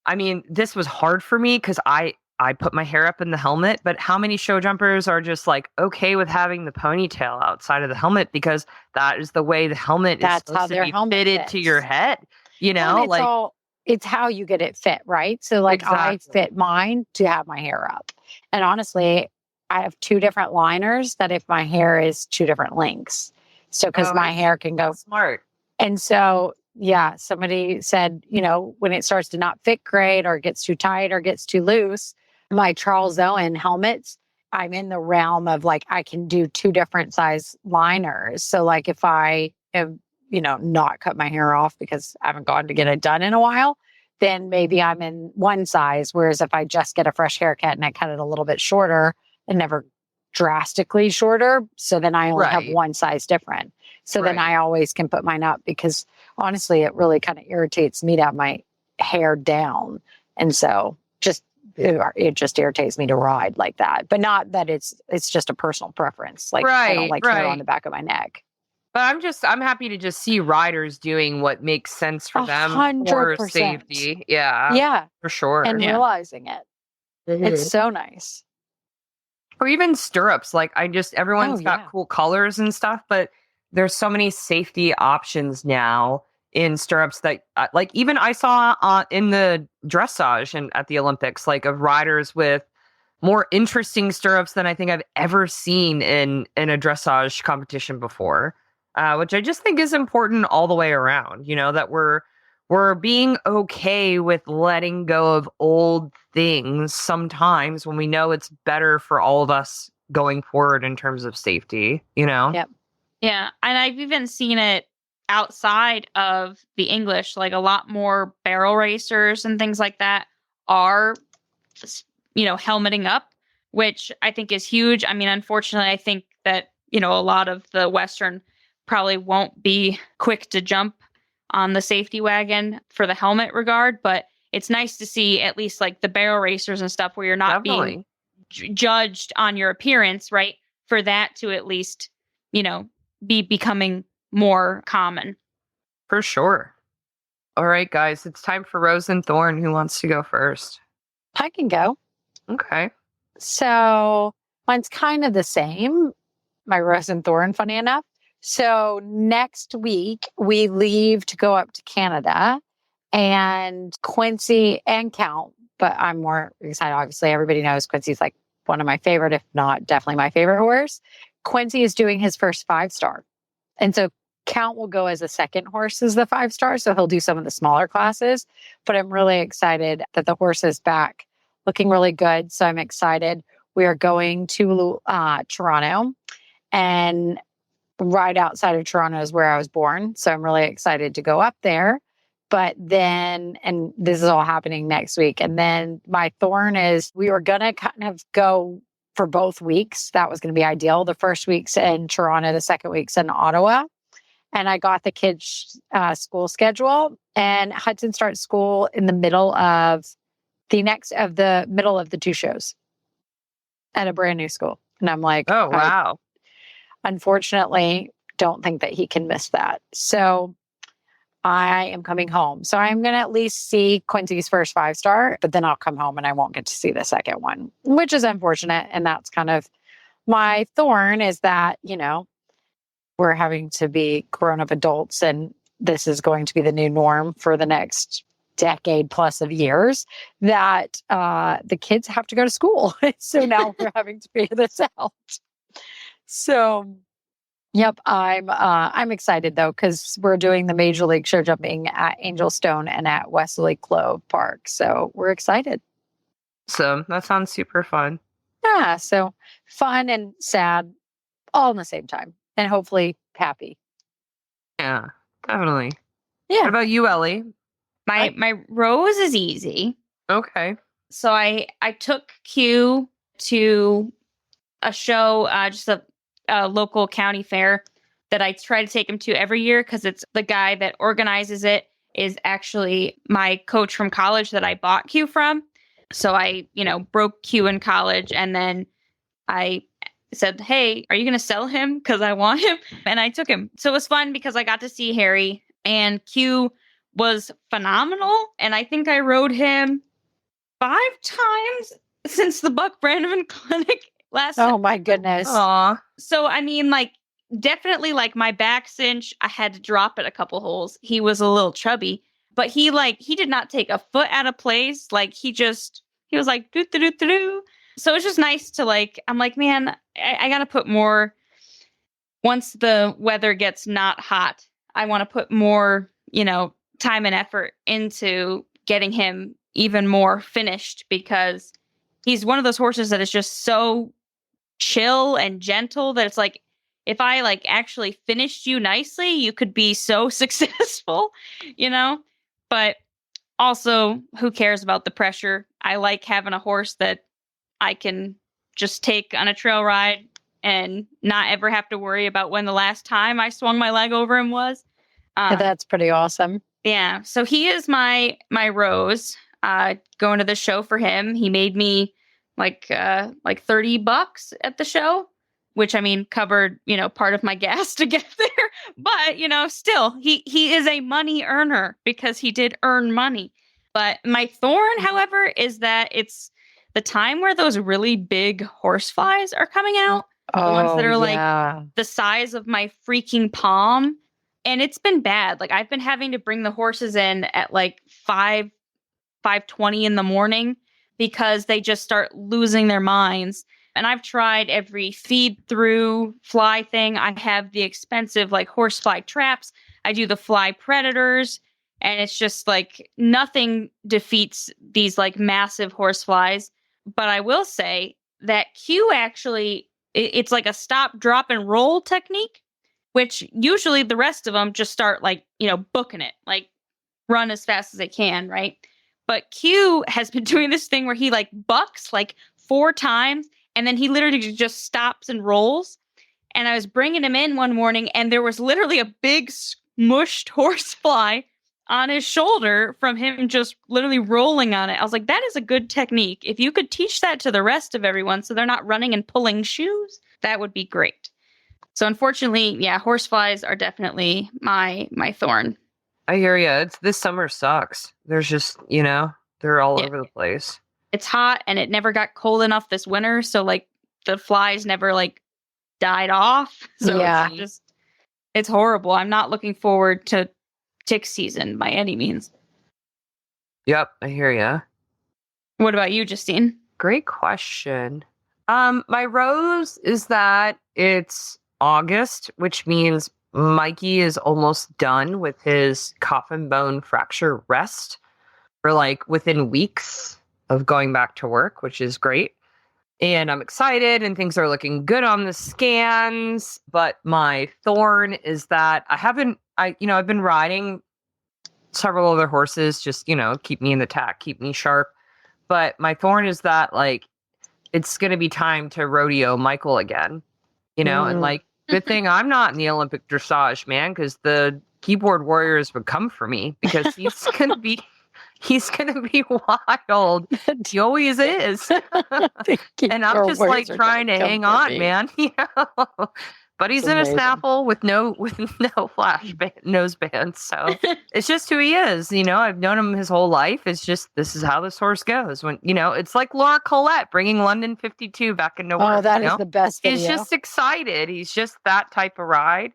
I mean, this was hard for me because I put my hair up in the helmet, but how many show jumpers are just like okay with having the ponytail outside of the helmet because that is the way the helmet That's is supposed how to their be helmet fitted fits. to your head, Well, and like it's how you get it fit, right? So like I Exactly. fit mine to have my hair up. And honestly, I have 2 different liners that if my hair is 2 different lengths. So because Oh, my I hair can go. smart. And so, yeah, somebody said, when it starts to not fit great or gets too tight or gets too loose, my Charles Owen helmets, I'm in the realm of like, I can do 2 different size liners. So like if I have, not cut my hair off because I haven't gone to get it done in a while, then maybe I'm in one size. Whereas if I just get a fresh haircut and I cut it a little bit shorter and never drastically shorter, so then I only have Right. one size different. So then Right. I always can put mine up because honestly, it really kind of irritates me to have my hair down. And so it just irritates me to ride like that. But not that it's just a personal preference. Like I don't Right, like hair on right. the back of my neck. But I'm happy to just see riders doing what makes sense for them for 100%. safety. Yeah, Yeah. for sure. And Yeah. realizing it. It's so nice. Or even stirrups. Like everyone's Oh, got yeah. cool colors and stuff, but there's so many safety options now in stirrups that, like, even I saw in the dressage and at the Olympics, like, of riders with more interesting stirrups than I think I've ever seen in a dressage competition before, which I just think is important all the way around. That we're being okay with letting go of old things sometimes when we know it's better for all of us going forward in terms of safety. Yep. Yeah. And I've even seen it outside of the English, like a lot more barrel racers and things like that are, helmeting up, which I think is huge. I mean, unfortunately, I think that, a lot of the Western probably won't be quick to jump on the safety wagon for the helmet regard, but it's nice to see at least like the barrel racers and stuff where you're not being judged on your appearance, right? For that to at least, be becoming more common. For sure. All right, guys, it's time for Rose and Thorn. Who wants to go first? I can go. Okay. So mine's kind of the same. My Rose and Thorn, funny enough. So next week we leave to go up to Canada, and Quincy and Count, but I'm more excited. Obviously, everybody knows Quincy's like one of my favorite, if not definitely my favorite horse. Quincy is doing his first 5-star. And so Count will go as a second horse as the 5-star. So he'll do some of the smaller classes, but I'm really excited that the horse is back looking really good. So I'm excited. We are going to Toronto, and right outside of Toronto is where I was born. So I'm really excited to go up there. But then, and this is all happening next week. And then my thorn is we were going to kind of go for both weeks. That was going to be ideal. The first week's in Toronto, the second week's in Ottawa. And I got the kids' school schedule, and Hudson starts school in the middle of the 2 shows at a brand new school. And I'm like, Oh, wow. unfortunately, don't think that he can miss that. So I am coming home. So I'm going to at least see Quincy's first 5-star, but then I'll come home and I won't get to see the second one, which is unfortunate. And that's kind of my thorn, is that, we're having to be grown-up adults, and this is going to be the new norm for the next decade plus of years, that the kids have to go to school. So now we're having to figure this out. So, yep, I'm excited though, because we're doing the Major League show jumping at Angel Stone and at Wesley Clove Park. So we're excited. So that sounds super fun. Yeah. So fun and sad all in the same time, and hopefully happy. Yeah, definitely. Yeah. What about you, Ellie? My rose is easy. Okay. So I took Q to a show, just a local county fair that I try to take him to every year because it's the guy that organizes it is actually my coach from college that I bought Q from. So I, broke Q in college, and then I said, "Hey, are you going to sell him? Because I want him." And I took him. So it was fun because I got to see Harry, and Q was phenomenal. And I think I rode him 5 times since the Buck Brannaman Clinic last. Oh my goodness. Aw. So I mean, definitely my back cinch, I had to drop it a couple holes. He was a little chubby, but he did not take a foot out of place. He was like doo doo doo doo. So it's just nice to I'm like, man, I gotta put more. Once the weather gets not hot, I want to put more, time and effort into getting him even more finished, because he's one of those horses that is just so chill and gentle that it's like, if I actually finished you nicely, you could be so successful, but also who cares about the pressure? I like having a horse that I can just take on a trail ride and not ever have to worry about when the last time I swung my leg over him was. That's pretty awesome. Yeah. So he is my rose. Going to the show for him, he made me like $30 at the show, which I mean covered, part of my gas to get there. But, still he is a money earner because he did earn money. But my thorn, however, is that it's the time where those really big horseflies are coming out. The ones that are the size of my freaking palm. And it's been bad. I've been having to bring the horses in at 5:20 in the morning because they just start losing their minds. And I've tried every feed through fly thing. I have the expensive horsefly traps. I do the fly predators. And it's just nothing defeats these massive horseflies. But I will say that Q actually, it's like a stop, drop, and roll technique, which usually the rest of them just start booking it, run as fast as they can, right? But Q has been doing this thing where he bucks 4 times, and then he literally just stops and rolls. And I was bringing him in one morning, and there was literally a big smushed horsefly on his shoulder from him just literally rolling on it. I was like, that is a good technique. If you could teach that to the rest of everyone so they're not running and pulling shoes, that would be great. So unfortunately, yeah, horseflies are definitely my thorn. I hear you. This summer sucks. There's just, they're all over the place. It's hot and it never got cold enough this winter. So the flies never died off. So yeah, it's horrible. I'm not looking forward to tick season by any means. Yep, I hear you. What about you, Justine? Great question. My rose is that it's August, which means Mikey is almost done with his coffin bone fracture rest. We're within weeks of going back to work, which is great. And I'm excited and things are looking good on the scans. But my thorn is that I've been riding several other horses, just, keep me in the tack, keep me sharp. But my thorn is that it's going to be time to rodeo Michael again, and good thing I'm not in the Olympic dressage, man, because the keyboard warriors would come for me because he's going to be wild. He always is. And I'm just trying to hang on, man. But he's in a snaffle with no flash nose bands. So it's just who he is. I've known him his whole life. It's just, this is how this horse goes. When, it's like Laura Collette bringing London 52 back into work. Oh, that is the best video. He's just excited. He's just that type of ride.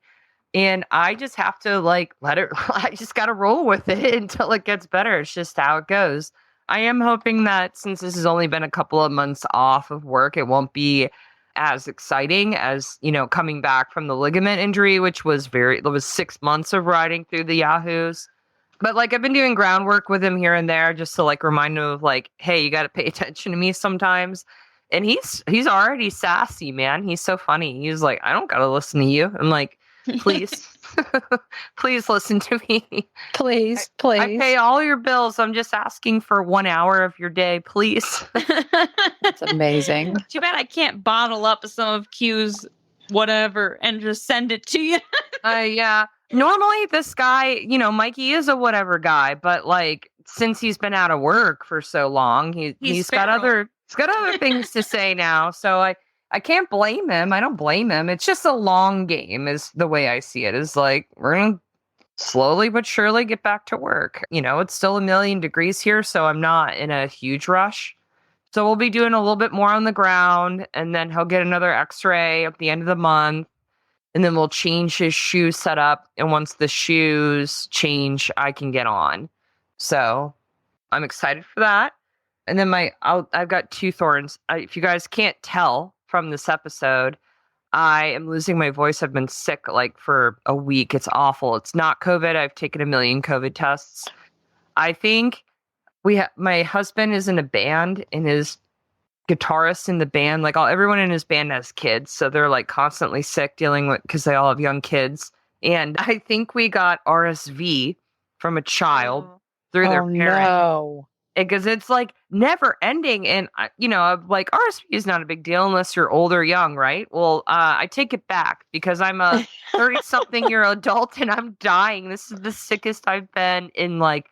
And I just have to let it, I just got to roll with it until it gets better. It's just how it goes. I am hoping that since this has only been a couple of months off of work, it won't be as exciting as, coming back from the ligament injury, which was it was 6 months of riding through the Yahoos. But like I've been doing groundwork with him here and there just to like remind him of like, hey, you got to pay attention to me sometimes. And he's already sassy, man. He's so funny. He's like, I don't got to listen to you. I'm like, please, please listen to me. Please, I please. pay all your bills. I'm just asking for 1 hour of your day, please. That's amazing. Too bad I can't bottle up some of Q's whatever and just send it to you. Yeah. Normally this guy, you know, Mikey is a whatever guy, but like since he's been out of work for so long, he's got feral. other things to say now. So I can't blame him. I don't blame him. It's just a long game is the way I see it. Is like we're gonna slowly but surely get back to work. You know, it's still 1,000,000 degrees here, so I'm not in a huge rush. So we'll be doing a little bit more on the ground, and then he'll get another x-ray at the end of the month. And then we'll change his shoe setup. And once the shoes change, I can get on. So I'm excited for that. And then I've got 2 thorns. If you guys can't tell from this episode, I am losing my voice. I've been sick like for a week. It's awful. It's not COVID. I've taken 1,000,000 COVID tests. I think my husband is in a band and his guitarist in the band, like everyone in his band has kids, so they're like constantly sick dealing with because they all have young kids. And I think we got RSV from a child through their parent. No. Because it's like never ending. And, you know, like RSV is not a big deal unless you're old or young, right? Well, I take it back because I'm a 30-something-year adult and I'm dying. This is the sickest I've been in like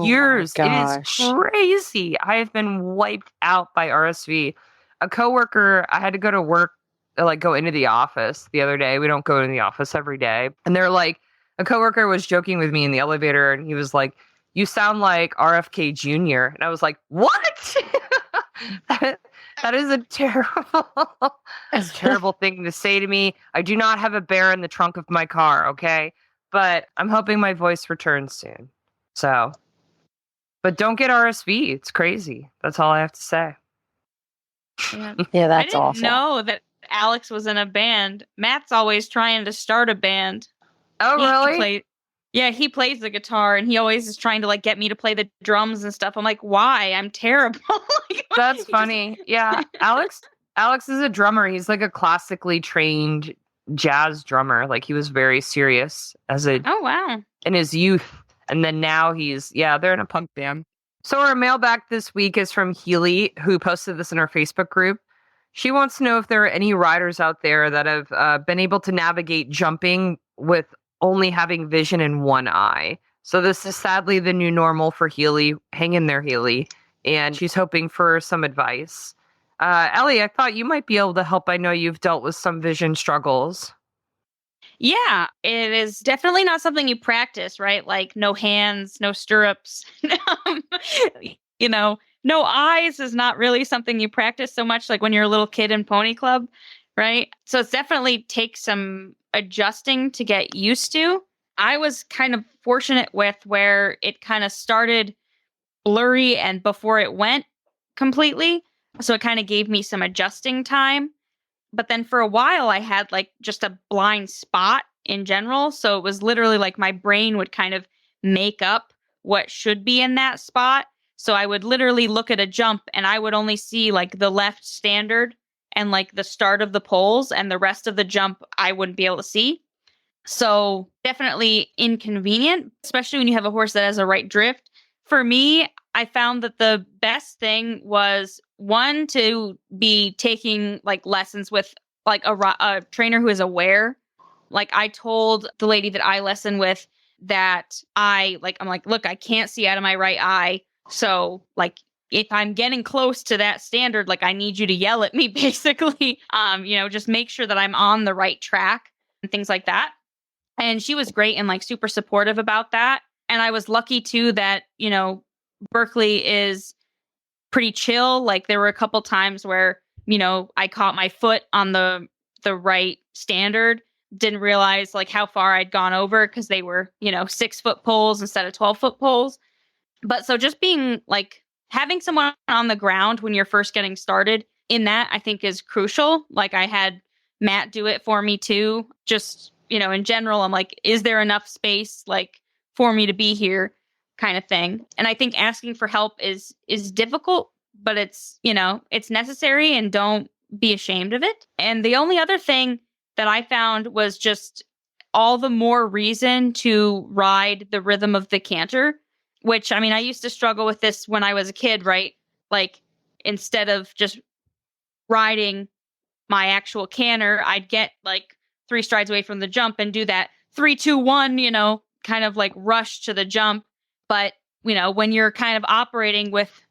years. It is crazy. I have been wiped out by RSV. A coworker, I had to go to work, like go into the office the other day. We don't go in the office every day. And they're like, a coworker was joking with me in the elevator and he was like, you sound like RFK Jr. And I was like, what? that is a terrible thing to say to me. I do not have a bear in the trunk of my car, okay? But I'm hoping my voice returns soon. So, but don't get RSV. It's crazy. That's all I have to say. Yeah, I that's didn't awful. know that Alex was in a band. Matt's always trying to start a band. Oh, really? He plays the guitar and he always is trying to like get me to play the drums and stuff. I'm like, why? I'm terrible. Like, that's funny. Yeah. Alex is a drummer. He's like a classically trained jazz drummer. Like he was very serious oh, wow. in his youth. And then now they're in a punk band. So our mailbag this week is from Healy, who posted this in our Facebook group. She wants to know if there are any riders out there that have been able to navigate jumping with only having vision in one eye. So this is sadly the new normal for Healy. Hang in there, Healy. And she's hoping for some advice. Ellie, I thought you might be able to help. I know you've dealt with some vision struggles. Yeah, it is definitely not something you practice, right? Like no hands, no stirrups. You know, no eyes is not really something you practice so much like when you're a little kid in pony club, right? So it's definitely takes some adjusting to get used to. I was kind of fortunate with where it kind of started blurry and before it went completely. So it kind of gave me some adjusting time. But then for a while, I had like just a blind spot in general. So it was literally like my brain would kind of make up what should be in that spot. So I would literally look at a jump and I would only see like the left standard and like the start of the poles, and the rest of the jump I wouldn't be able to see. So definitely inconvenient, especially when you have a horse that has a right drift. For me, I found that the best thing was one, to be taking like lessons with like a trainer who is aware. Like I told the lady that I lesson with that I'm like, look, I can't see out of my right eye. So like if I'm getting close to that standard, like I need you to yell at me basically, just make sure that I'm on the right track and things like that. And she was great and like super supportive about that. And I was lucky too that, Berkeley is pretty chill. Like there were a couple times where, I caught my foot on the right standard, didn't realize like how far I'd gone over because they were, 6-foot poles instead of 12-foot poles. But so just being like having someone on the ground when you're first getting started in that, I think is crucial. Like I had Matt do it for me too. Just, in general, I'm like, is there enough space like for me to be here kind of thing. And I think asking for help is difficult, but it's, it's necessary, and don't be ashamed of it. And the only other thing that I found was just all the more reason to ride the rhythm of the canter, which, I mean, I used to struggle with this when I was a kid, right? Like, instead of just riding my actual canter, I'd get like 3 strides away from the jump and do that 3, 2, 1, kind of like rush to the jump. But, when you're kind of operating with,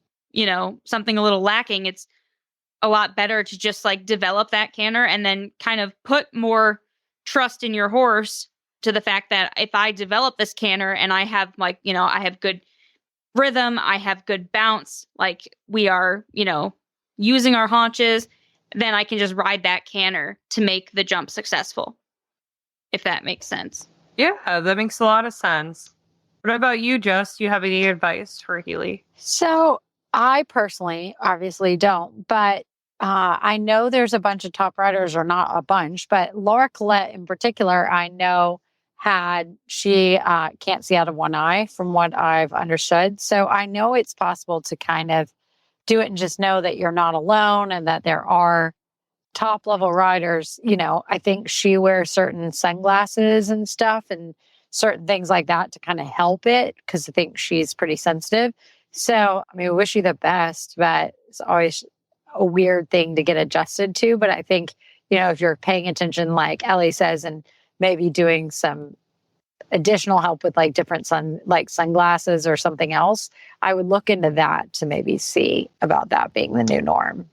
something a little lacking, it's a lot better to just like develop that canter and then kind of put more trust in your horse to the fact that if I develop this canter and I have like, I have good rhythm, I have good bounce, like we are, using our haunches, then I can just ride that canter to make the jump successful. If that makes sense. Yeah, that makes a lot of sense. What about you, Jess? Do you have any advice for Healy? So I personally obviously don't, but I know there's a bunch of top riders, or not a bunch, but Laura Collette in particular, I know she can't see out of one eye from what I've understood. So I know it's possible to kind of do it and just know that you're not alone and that there are top level riders. I think she wears certain sunglasses and stuff and certain things like that to kind of help it, because I think she's pretty sensitive. So, I mean, we wish you the best, but it's always a weird thing to get adjusted to. But I think, if you're paying attention, like Ellie says, and maybe doing some additional help with like different sunglasses or something else, I would look into that to maybe see about that being the new norm.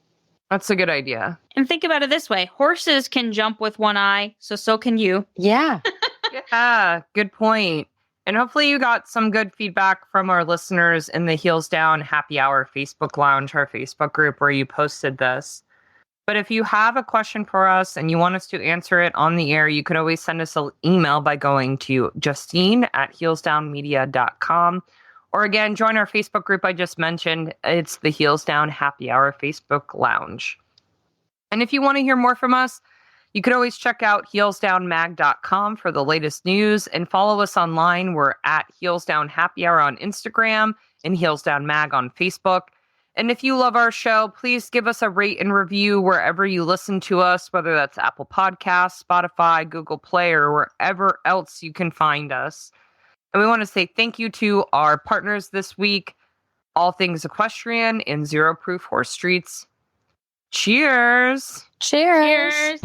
That's a good idea. And think about it this way. Horses can jump with one eye, so can you. Yeah. Yeah, good point. And hopefully you got some good feedback from our listeners in the Heels Down Happy Hour Facebook Lounge, our Facebook group where you posted this. But if you have a question for us and you want us to answer it on the air, you could always send us an email by going to justine@heelsdownmedia.com. Or again, join our Facebook group I just mentioned. It's the Heels Down Happy Hour Facebook Lounge. And if you want to hear more from us, you could always check out heelsdownmag.com for the latest news, and follow us online. We're at Heels Down Happy Hour on Instagram and Heels Down Mag on Facebook. And if you love our show, please give us a rate and review wherever you listen to us, whether that's Apple Podcasts, Spotify, Google Play, or wherever else you can find us. And we want to say thank you to our partners this week, All Things Equestrian and Zero Proof Horse Streets. Cheers! Cheers! Cheers!